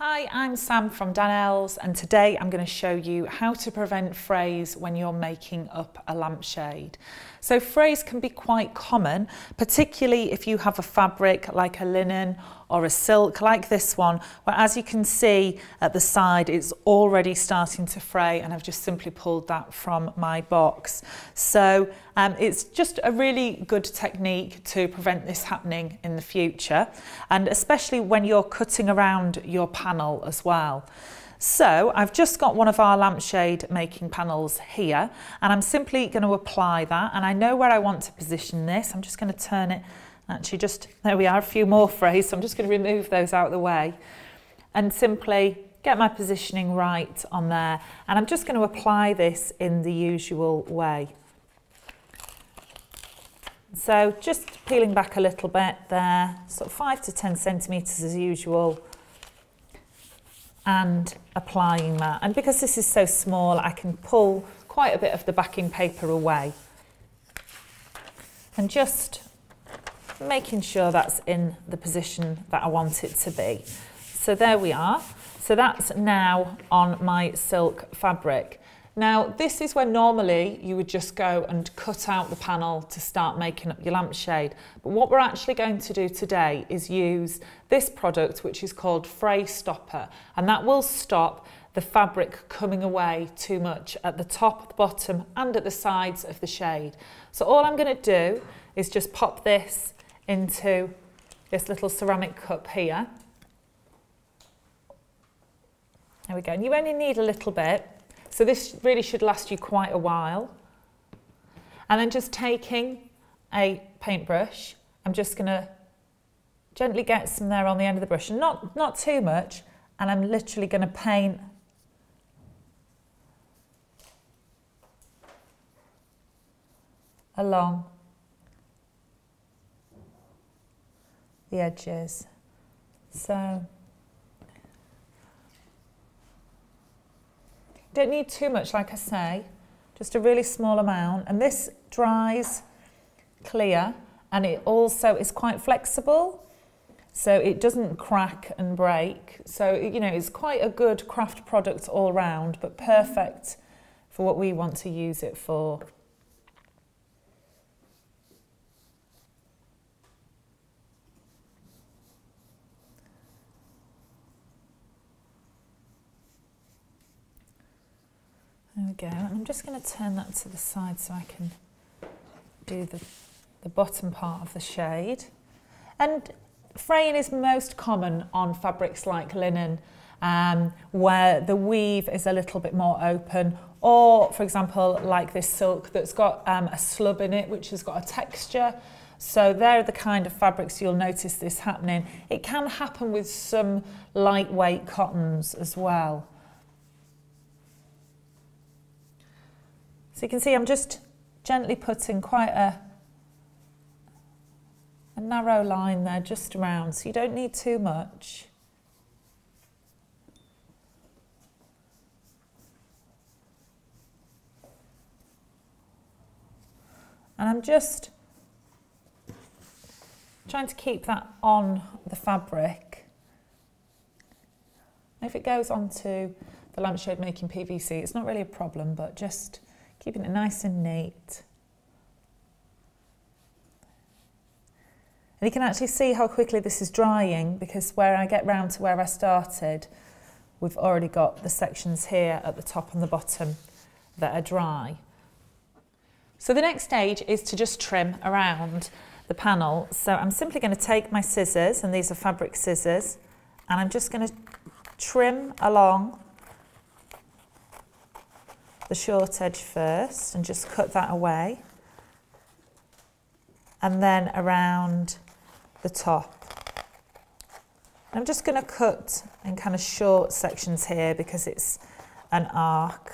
Hi, I'm Sam from Dannells, and today I'm going to show you how to prevent frays when you're making up a lampshade. So frays can be quite common, particularly if you have a fabric like a linen or a silk like this one, where as you can see at the side it's already starting to fray, and I've just simply pulled that from my box. So it's just a really good technique to prevent this happening in the future, and especially when you're cutting around your panel as well. So I've just got one of our lampshade making panels here, and I'm simply going to apply that, and I know where I want to position this. I'm just going to turn it. Actually, just there we are, a few more frays, so I'm just going to remove those out of the way and simply get my positioning right on there, and I'm just going to apply this in the usual way. So just peeling back a little bit there, sort of 5 to 10 centimetres as usual, and applying that. And because this is so small, I can pull quite a bit of the backing paper away and just making sure that's in the position that I want it to be. So there we are. So that's now on my silk fabric. Now this is where normally you would just go and cut out the panel to start making up your lampshade. But what we're actually going to do today is use this product, which is called Fray Stopper, and that will stop the fabric coming away too much at the top, the bottom and at the sides of the shade. So all I'm going to do is just pop this into this little ceramic cup here. There we go, and you only need a little bit. So this really should last you quite a while. And then just taking a paintbrush, I'm just going to gently get some there on the end of the brush, and not too much, and I'm literally going to paint along the edges. So don't need too much, like I say, just a really small amount, and this dries clear, and it also is quite flexible, so it doesn't crack and break. So you know, it's quite a good craft product all round, but perfect for what we want to use it for. There we go, and I'm just going to turn that to the side so I can do the bottom part of the shade. And fraying is most common on fabrics like linen, where the weave is a little bit more open, or for example like this silk that's got a slub in it which has got a texture. So they're the kind of fabrics you'll notice this happening. It can happen with some lightweight cottons as well. So you can see I'm just gently putting quite a narrow line there just around, so you don't need too much. And I'm just trying to keep that on the fabric. If it goes onto the lampshade making PVC, it's not really a problem, but just keeping it nice and neat. And you can actually see how quickly this is drying, because where I get round to where I started, we've already got the sections here at the top and the bottom that are dry. So the next stage is to just trim around the panel. So I'm simply going to take my scissors, and these are fabric scissors, and I'm just going to trim along the short edge first and just cut that away, and then around the top. I'm just going to cut in kind of short sections here because it's an arc,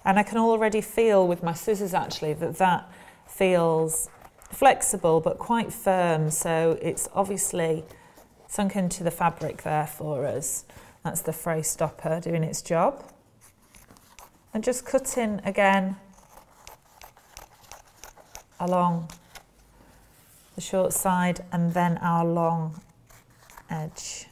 and I can already feel with my scissors actually that feels flexible but quite firm, so it's obviously sunk into the fabric there for us. That's the Fray Stopper doing its job. And just cutting again along the short side and then our long edge.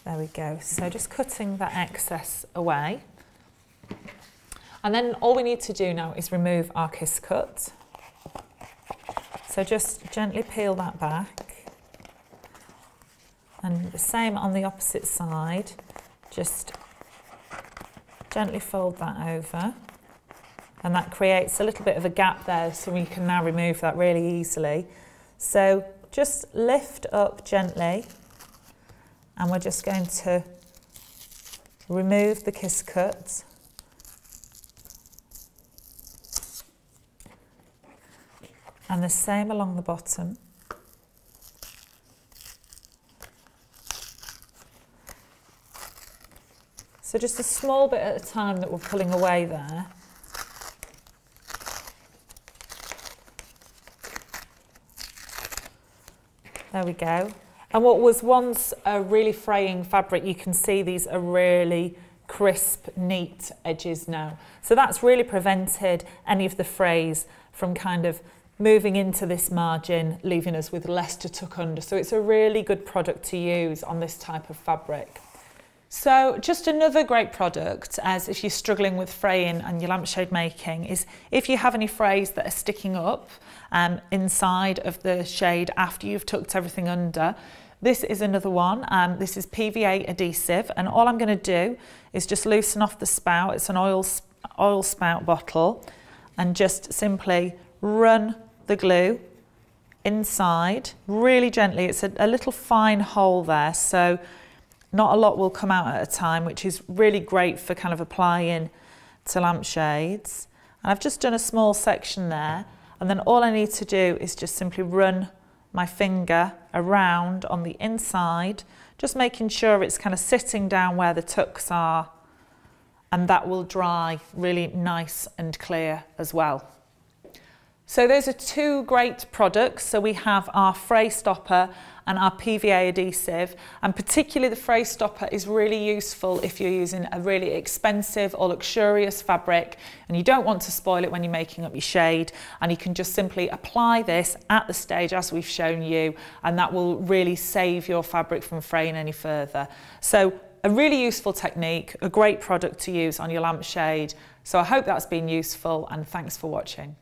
There we go. So just cutting that excess away. And then all we need to do now is remove our kiss cut. So just gently peel that back. And the same on the opposite side. Just gently fold that over. And that creates a little bit of a gap there, so we can now remove that really easily. So just lift up gently. And we're just going to remove the kiss cut. And the same along the bottom. So just a small bit at a time that we're pulling away there. There we go. And what was once a really fraying fabric, you can see these are really crisp, neat edges now. So that's really prevented any of the frays from kind of moving into this margin, leaving us with less to tuck under. So it's a really good product to use on this type of fabric. So just another great product, as if you're struggling with fraying and your lampshade making, is if you have any frays that are sticking up inside of the shade after you've tucked everything under, this is another one. This is PVA adhesive, and all I'm going to do is just loosen off the spout. It's an oil spout bottle, and just simply run the glue inside really gently. It's a little fine hole there, so not a lot will come out at a time, which is really great for kind of applying to lampshades. And I've just done a small section there, and then all I need to do is just simply run my finger around on the inside, just making sure it's kind of sitting down where the tucks are, and that will dry really nice and clear as well. So those are two great products. So we have our Fray Stopper and our PVA adhesive, and particularly the Fray Stopper is really useful if you're using a really expensive or luxurious fabric and you don't want to spoil it when you're making up your shade, and you can just simply apply this at the stage as we've shown you, and that will really save your fabric from fraying any further. So a really useful technique, a great product to use on your lampshade. So I hope that's been useful, and thanks for watching.